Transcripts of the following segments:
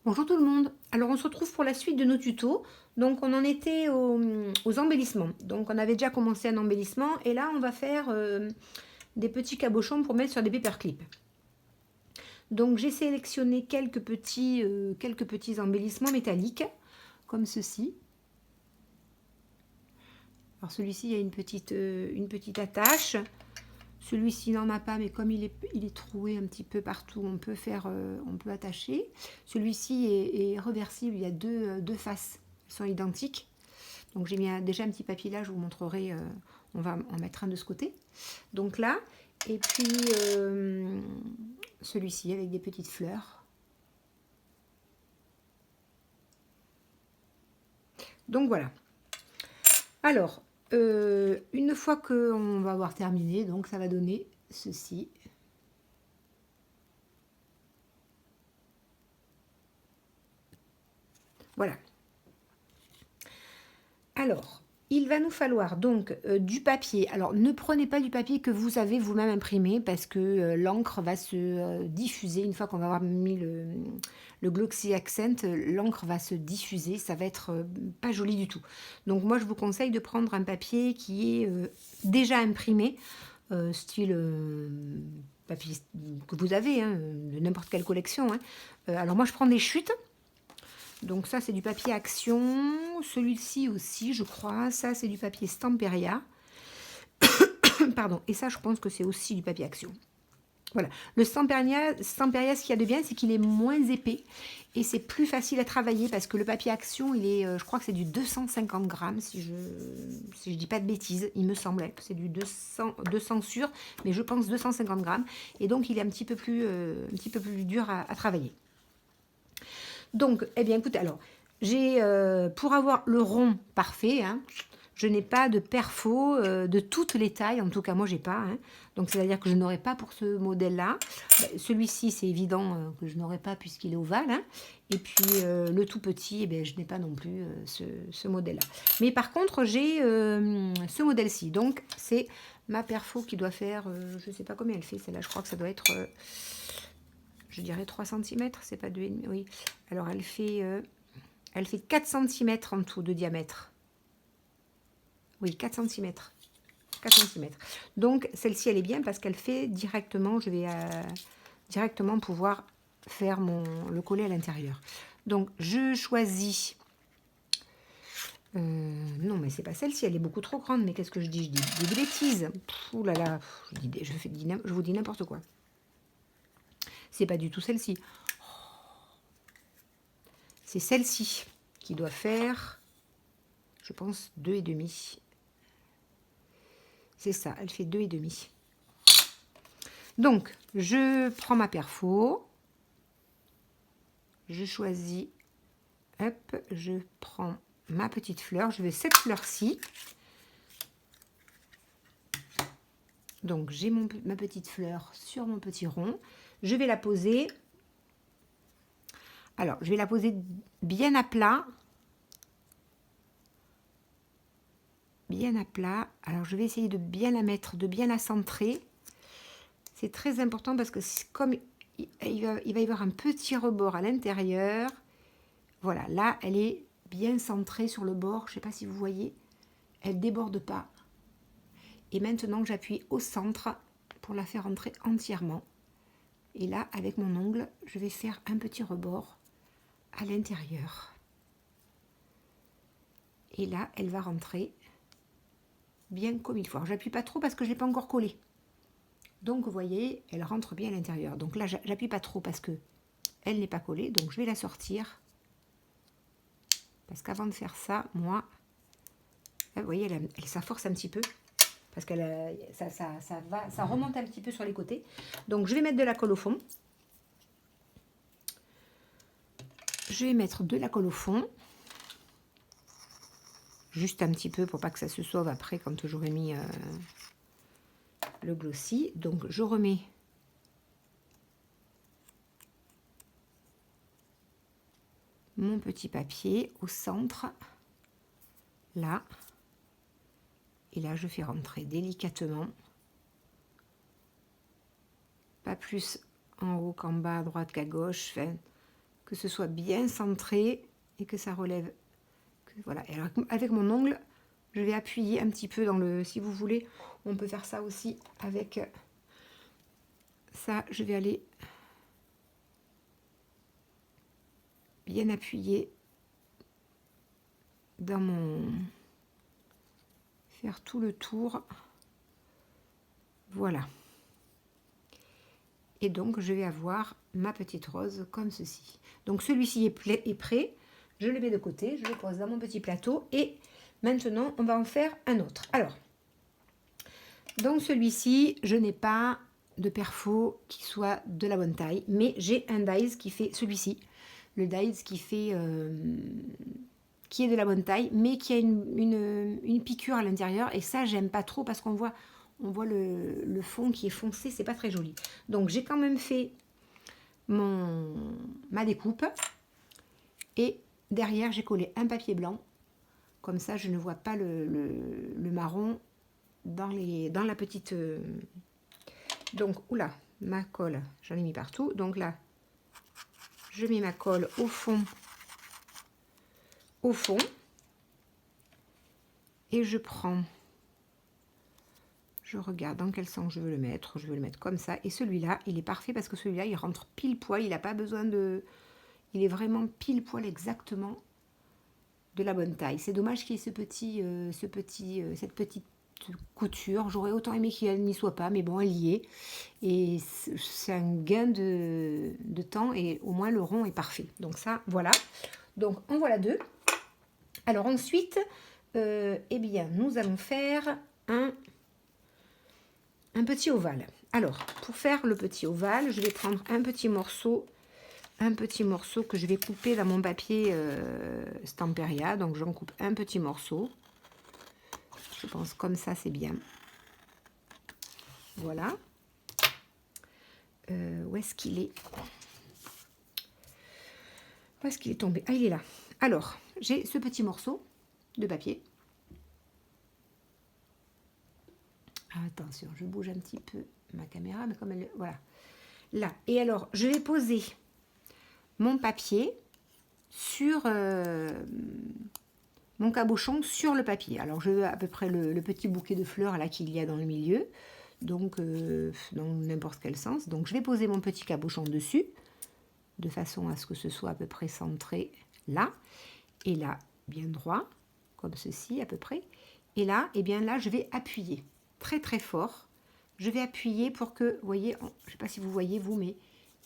Bonjour tout le monde. Alors on se retrouve pour la suite de nos tutos. Donc on en était aux embellissements. Donc on avait déjà commencé un embellissement et là on va faire des petits cabochons pour mettre sur des paperclips. Donc j'ai sélectionné quelques petits embellissements métalliques comme ceci. Alors celui-ci il y a une petite attache. Celui-ci n'en a pas, mais comme il est troué un petit peu partout, on peut attacher. Celui-ci est réversible, il y a deux faces, elles sont identiques. Donc j'ai mis déjà un petit papier là, je vous montrerai, on va en mettre un de ce côté. Donc là, et puis celui-ci avec des petites fleurs. Donc voilà. Alors, une fois qu'on va avoir terminé, donc ça va donner ceci. Voilà. Alors, il va nous falloir donc du papier. Alors, ne prenez pas du papier que vous avez vous-même imprimé parce que l'encre va se diffuser. Une fois qu'on va avoir mis le Glossy Accent, l'encre va se diffuser. Ça va être pas joli du tout. Donc, moi, je vous conseille de prendre un papier qui est déjà imprimé, style papier que vous avez, hein, de n'importe quelle collection. Hein. Alors, moi, je prends des chutes. Donc ça, c'est du papier Action. Celui-ci aussi, je crois. Ça, c'est du papier Stamperia. Pardon. Et ça, je pense que c'est aussi du papier Action. Voilà. Le Stamperia, ce qu'il y a de bien, c'est qu'il est moins épais. Et c'est plus facile à travailler parce que le papier Action, il est, je crois que c'est du 250 grammes, si je dis pas de bêtises. Il me semblait que c'est du 200 sûr, mais je pense 250 grammes. Et donc, il est un petit peu plus dur à travailler. Donc, eh bien, écoutez, alors, j'ai, pour avoir le rond parfait, hein, je n'ai pas de perfo de toutes les tailles, en tout cas, moi, j'ai pas. Hein. Donc, c'est-à-dire que je n'aurai pas pour ce modèle-là. Celui-ci, c'est évident que je n'aurai pas puisqu'il est ovale. Hein. Et puis, le tout petit, eh bien, je n'ai pas non plus ce modèle-là. Mais par contre, j'ai ce modèle-ci. Donc, c'est ma perfo qui doit faire, je ne sais pas combien elle fait, celle-là. Je crois que ça doit être... je dirais 3 cm, c'est pas 2,5, oui. Alors elle fait 4 cm en tout de diamètre. Oui, 4 cm. 4 cm. Donc celle-ci, elle est bien parce qu'elle fait directement, je vais directement pouvoir faire le collet à l'intérieur. Donc je choisis... non, mais c'est pas celle-ci, elle est beaucoup trop grande. Mais qu'est-ce que je dis? Je dis des bêtises. Ouh là là, je vous dis n'importe quoi. C'est pas du tout celle-ci. C'est celle-ci qui doit faire, je pense, 2,5. C'est ça, elle fait 2,5. Donc, je prends ma perfo. Je choisis, hop, je prends ma petite fleur. Je vais cette fleur-ci. Donc, j'ai ma petite fleur sur mon petit rond. Je vais la poser. Alors, je vais la poser bien à plat. Bien à plat. Alors, je vais essayer de bien la mettre, de bien la centrer. C'est très important parce que comme il va y avoir un petit rebord à l'intérieur, voilà, là, elle est bien centrée sur le bord. Je ne sais pas si vous voyez. Elle ne déborde pas. Et maintenant, j'appuie au centre pour la faire entrer entièrement. Et là, avec mon ongle, je vais faire un petit rebord à l'intérieur. Et là, elle va rentrer bien comme il faut. Alors, j'appuie pas trop parce que je ne l'ai pas encore collée. Donc, vous voyez, elle rentre bien à l'intérieur. Donc là, j'appuie pas trop parce que elle n'est pas collée. Donc, je vais la sortir. Parce qu'avant de faire ça, moi, vous voyez, ça force un petit peu. Parce que ça remonte un petit peu sur les côtés. Donc, je vais mettre de la colle au fond. Je vais mettre de la colle au fond. Juste un petit peu pour pas que ça se sauve après quand j'aurai mis le glossy. Donc, je remets mon petit papier au centre. Là. Et là, je fais rentrer délicatement. Pas plus en haut qu'en bas, à droite qu'à gauche. Enfin, que ce soit bien centré et que ça relève. Voilà, et alors, avec mon ongle, je vais appuyer un petit peu dans le... Si vous voulez, on peut faire ça aussi avec ça. Je vais aller bien appuyer dans mon... Faire tout le tour. Voilà. Et donc, je vais avoir ma petite rose comme ceci. Donc, celui-ci est prêt. Je le mets de côté, je le pose dans mon petit plateau. Et maintenant, on va en faire un autre. Alors, dans celui-ci, je n'ai pas de perfo qui soit de la bonne taille. Mais j'ai un dies qui fait celui-ci. Le dies qui fait... qui est de la bonne taille, mais qui a une piqûre à l'intérieur. Et ça, j'aime pas trop parce qu'on voit le fond qui est foncé, c'est pas très joli. Donc, j'ai quand même fait ma découpe. Et derrière, j'ai collé un papier blanc. Comme ça, je ne vois pas le marron dans la petite... Donc, oula, ma colle, j'en ai mis partout. Donc là, je mets ma colle au fond. Et je prends, je regarde dans quel sens je veux le mettre. Je veux le mettre comme ça. Et celui-là, il est parfait parce que celui-là, il rentre pile poil. Il n'a pas besoin de... Il est vraiment pile poil exactement de la bonne taille. C'est dommage qu'il y ait cette petite couture. J'aurais autant aimé qu'elle n'y soit pas, mais bon, elle y est. Et c'est un gain de temps et au moins le rond est parfait. Donc ça, voilà. Donc en voilà deux. Alors ensuite, eh bien, nous allons faire un petit ovale. Alors, pour faire le petit ovale, je vais prendre un petit morceau que je vais couper dans mon papier Stamperia. Donc, j'en coupe un petit morceau. Je pense comme ça, c'est bien. Voilà. Où est-ce qu'il est? Où est-ce qu'il est tombé? Ah, il est là. Alors, j'ai ce petit morceau de papier. Attention, je bouge un petit peu ma caméra, mais comme elle... Voilà. Là. Et alors, je vais poser mon papier sur mon cabochon sur le papier. Alors, je veux à peu près le petit bouquet de fleurs là qu'il y a dans le milieu. Donc, dans n'importe quel sens. Donc, je vais poser mon petit cabochon dessus, de façon à ce que ce soit à peu près centré là. Et là, bien droit, comme ceci à peu près. Et là, eh bien là, je vais appuyer très très fort. Je vais appuyer pour que, vous voyez, je ne sais pas si vous voyez vous, mais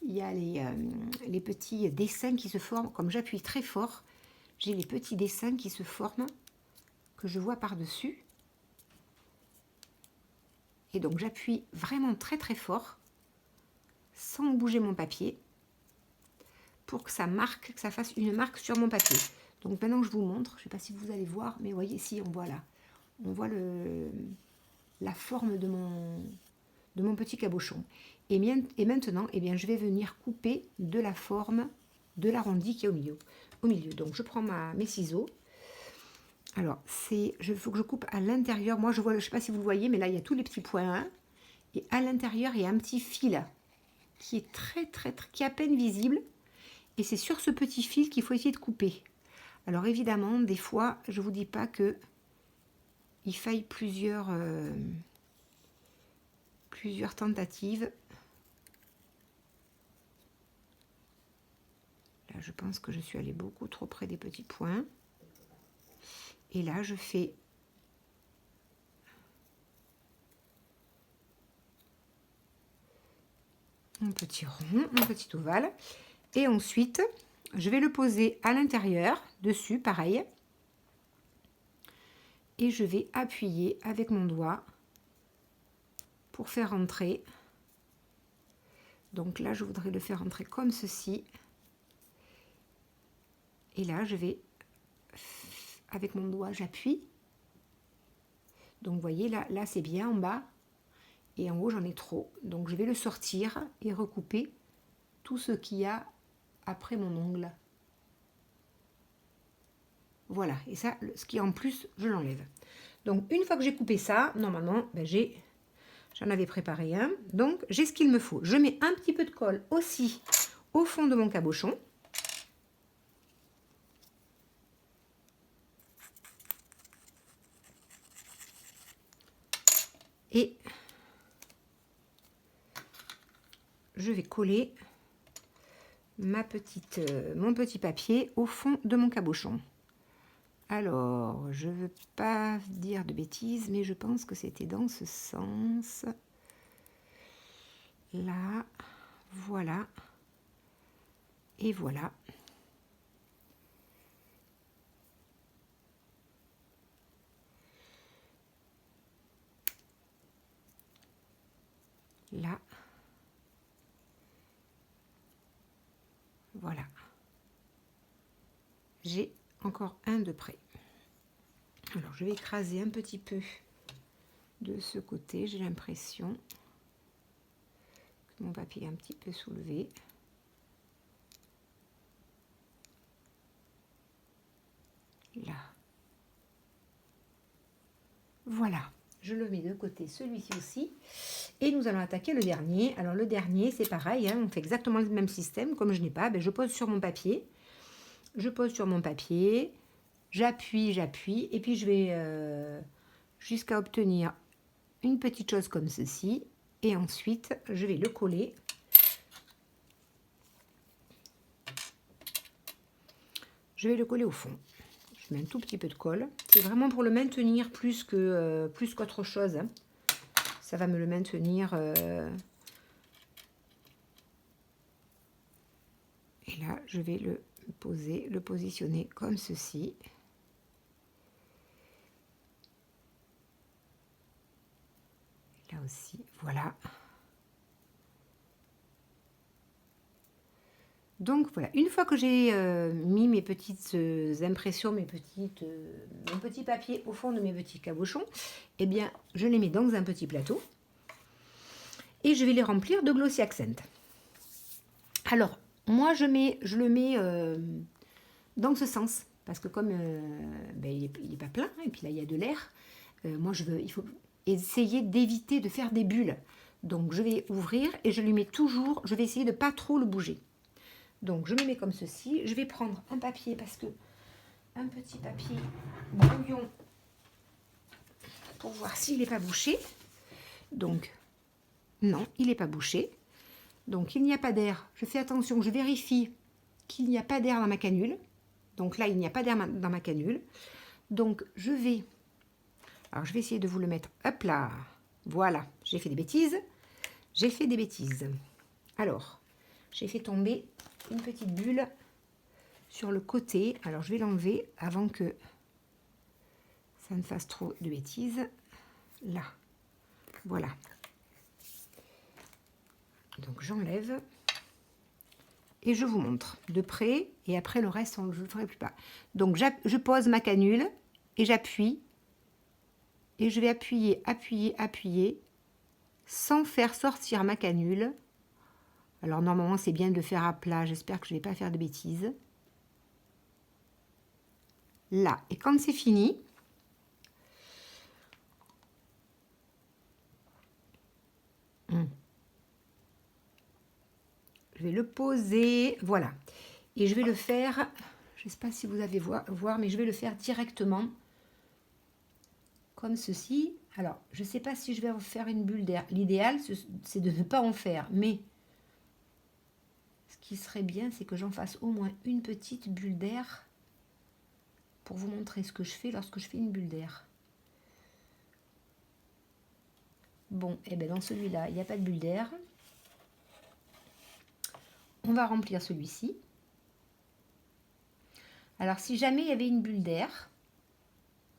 il y a les petits dessins qui se forment. Comme j'appuie très fort, j'ai les petits dessins qui se forment, que je vois par-dessus. Et donc j'appuie vraiment très très fort, sans bouger mon papier, pour que ça marque, que ça fasse une marque sur mon papier. Donc maintenant je vous montre, je ne sais pas si vous allez voir, mais vous voyez ici, on voit là. On voit la forme de mon petit cabochon. Et maintenant, eh bien, je vais venir couper de la forme de l'arrondi qui est au milieu. Donc je prends mes ciseaux. Alors, il faut que je coupe à l'intérieur. Moi, je ne sais pas si vous le voyez, mais là, il y a tous les petits points. Hein, et à l'intérieur, il y a un petit fil qui est qui est à peine visible. Et c'est sur ce petit fil qu'il faut essayer de couper. Alors évidemment, des fois, je ne vous dis pas que il faille plusieurs tentatives. Là, je pense que je suis allée beaucoup trop près des petits points. Et là, je fais un petit rond, un petit ovale. Et ensuite, je vais le poser à l'intérieur, dessus, pareil. Et je vais appuyer avec mon doigt pour faire entrer. Donc là, je voudrais le faire entrer comme ceci. Et là, je vais, avec mon doigt, j'appuie. Donc, vous voyez, là c'est bien en bas. Et en haut, j'en ai trop. Donc, je vais le sortir et recouper tout ce qu'il y a après mon ongle. Voilà. Et ça, ce qui est en plus, je l'enlève. Donc, une fois que j'ai coupé ça, normalement, ben, j'en avais préparé un. Donc, j'ai ce qu'il me faut. Je mets un petit peu de colle aussi au fond de mon cabochon. Et je vais coller mon petit papier au fond de mon cabochon. Alors, je ne veux pas dire de bêtises, mais je pense que c'était dans ce sens. Là, voilà. Et voilà. Là. Voilà. J'ai encore un de près. Alors, je vais écraser un petit peu de ce côté. J'ai l'impression que mon papier est un petit peu soulevé. Là. Voilà. Je le mets de côté, celui-ci aussi. Et nous allons attaquer le dernier. Alors, le dernier, c'est pareil. Hein, on fait exactement le même système. Comme je n'ai pas, ben, je pose sur mon papier. Je pose sur mon papier. J'appuie, j'appuie. Et puis, je vais jusqu'à obtenir une petite chose comme ceci. Et ensuite, je vais le coller. Je vais le coller au fond. Je mets un tout petit peu de colle. C'est vraiment pour le maintenir plus qu'autre chose. Hein. Ça va me le maintenir. Et là, je vais le poser, le positionner comme ceci. Là aussi, voilà. Donc voilà, une fois que j'ai mis mes petites impressions, mon petit papier au fond de mes petits cabochons, eh bien, je les mets dans un petit plateau et je vais les remplir de Glossy Accent. Alors, moi, je le mets dans ce sens, parce que comme ben, il n'est pas plein, hein, et puis là, il y a de l'air, il faut essayer d'éviter de faire des bulles. Donc, je vais ouvrir et je lui mets toujours, je vais essayer de ne pas trop le bouger. Donc, je me mets comme ceci. Je vais prendre un papier, parce que un petit papier brouillon, pour voir s'il n'est pas bouché. Donc, non, il n'est pas bouché. Donc, il n'y a pas d'air. Je fais attention, je vérifie qu'il n'y a pas d'air dans ma canule. Donc là, il n'y a pas d'air dans ma canule. Donc, je vais essayer de vous le mettre. Hop là. Voilà, j'ai fait des bêtises. J'ai fait des bêtises. Alors, j'ai fait tomber une petite bulle sur le côté. Alors, je vais l'enlever avant que ça ne fasse trop de bêtises. Là. Voilà. Donc, j'enlève. Et je vous montre de près. Et après, le reste, je ne le ferai plus pas. Donc, je pose ma canule et j'appuie. Et je vais appuyer, appuyer, appuyer, sans faire sortir ma canule. Alors, normalement, c'est bien de le faire à plat. J'espère que je ne vais pas faire de bêtises. Là. Et quand c'est fini, je vais le poser. Voilà. Et je vais le faire, je ne sais pas si vous allez voir, mais je vais le faire directement comme ceci. Alors, je ne sais pas si je vais faire une bulle d'air. L'idéal, c'est de ne pas en faire. Mais ce qui serait bien, c'est que j'en fasse au moins une petite bulle d'air pour vous montrer ce que je fais lorsque je fais une bulle d'air. Bon, et bien dans celui-là, il n'y a pas de bulle d'air. On va remplir celui-ci. Alors, si jamais il y avait une bulle d'air,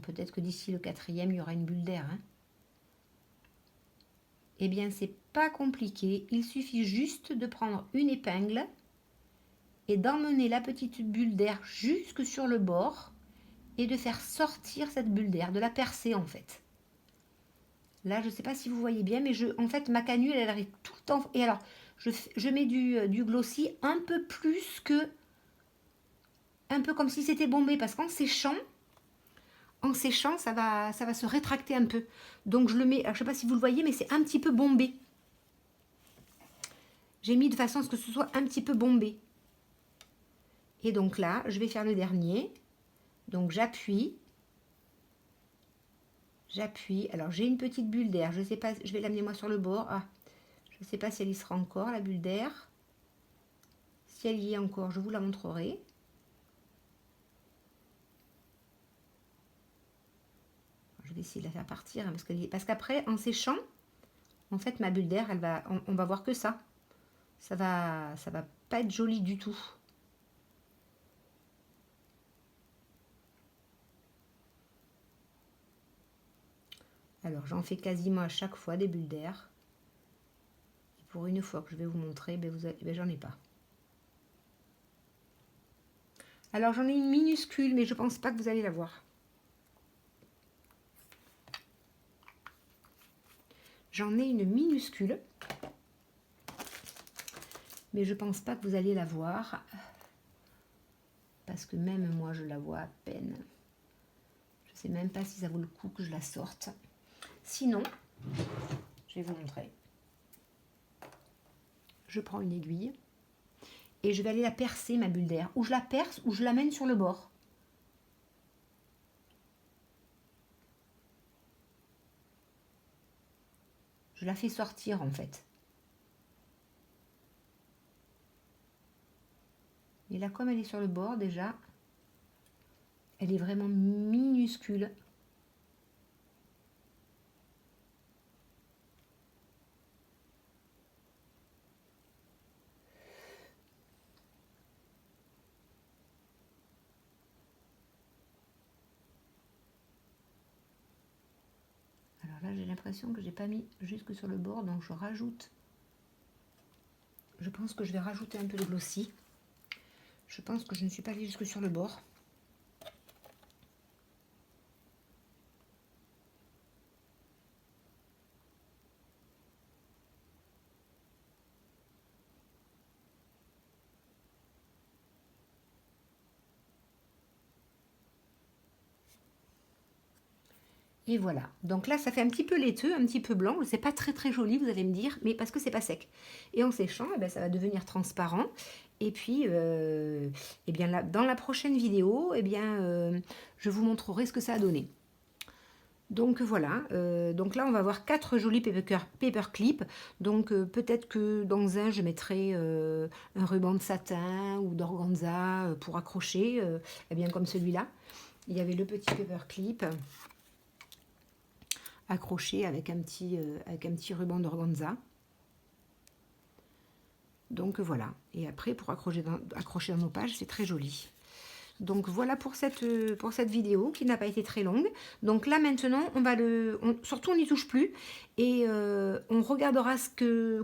peut-être que d'ici le 4e, il y aura une bulle d'air. Hein. Eh bien, c'est pas compliqué. Il suffit juste de prendre une épingle et d'emmener la petite bulle d'air jusque sur le bord et de faire sortir cette bulle d'air, de la percer en fait. Là, je ne sais pas si vous voyez bien, mais en fait, ma canule, elle arrive tout le temps. Et alors, je mets du glossy un peu plus que... Un peu comme si c'était bombé, parce qu'en séchant, ça va se rétracter un peu. Donc, je le mets... Alors, je ne sais pas si vous le voyez, mais c'est un petit peu bombé. J'ai mis de façon à ce que ce soit un petit peu bombé. Et donc là, je vais faire le dernier. Donc, j'appuie. J'appuie. Alors, j'ai une petite bulle d'air. Je sais pas, je vais l'amener moi sur le bord. Ah, je ne sais pas si elle y sera encore, la bulle d'air. Si elle y est encore, je vous la montrerai. Je vais essayer de la faire partir, hein, parce qu'après, en séchant, en fait, ma bulle d'air, on va voir que ça. Ça va pas être joli du tout. Alors, j'en fais quasiment à chaque fois des bulles d'air. Et pour une fois que je vais vous montrer, ben j'en ai pas. Alors, j'en ai une minuscule, mais je pense pas que vous allez la voir. J'en ai une minuscule, mais je pense pas que vous allez la voir. Parce que même moi, je la vois à peine. Je sais même pas si ça vaut le coup que je la sorte. Sinon, je vais vous montrer. Je prends une aiguille et je vais aller la percer, ma bulle d'air. Ou je la perce ou je l'amène sur le bord. Je la fais sortir en fait. Et là, comme elle est sur le bord déjà, elle est vraiment minuscule. Alors là, j'ai l'impression que j'ai pas mis jusque sur le bord, donc je rajoute. Je pense que je vais rajouter un peu de glossy. Je pense que je ne suis pas allée jusque sur le bord. Et voilà. Donc là, ça fait un petit peu laiteux, un petit peu blanc. C'est pas très très joli, vous allez me dire, mais parce que c'est pas sec. Et en séchant, eh ben, ça va devenir transparent. Et puis, eh bien là, dans la prochaine vidéo, eh bien, je vous montrerai ce que ça a donné. Donc voilà, donc là on va avoir 4 jolis paper clips. Donc peut-être que dans un je mettrai un ruban de satin ou d'organza pour accrocher, eh bien comme celui-là. Il y avait le petit paper clip accroché avec un petit ruban d'organza. Donc voilà, et après pour accrocher dans nos pages, c'est très joli. Donc voilà pour cette vidéo qui n'a pas été très longue. Donc là maintenant, surtout on n'y touche plus et on regardera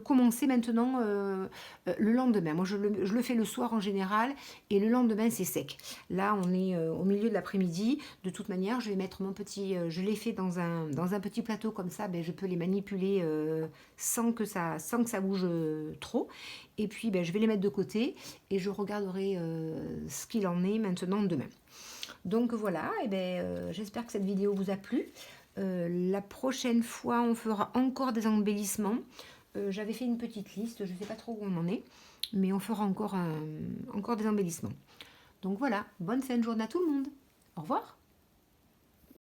comment c'est maintenant le lendemain. Moi je le fais le soir en général et le lendemain c'est sec. Là on est au milieu de l'après-midi. De toute manière, je vais mettre je l'ai fait dans un petit plateau comme ça, ben, je peux les manipuler sans que ça bouge trop. Et puis ben, je vais les mettre de côté et je regarderai ce qu'il en est maintenant demain. Donc voilà, et ben, j'espère que cette vidéo vous a plu. La prochaine fois, on fera encore des embellissements. J'avais fait une petite liste, je ne sais pas trop où on en est, mais on fera encore des embellissements. Donc voilà, bonne fin de journée à tout le monde. Au revoir.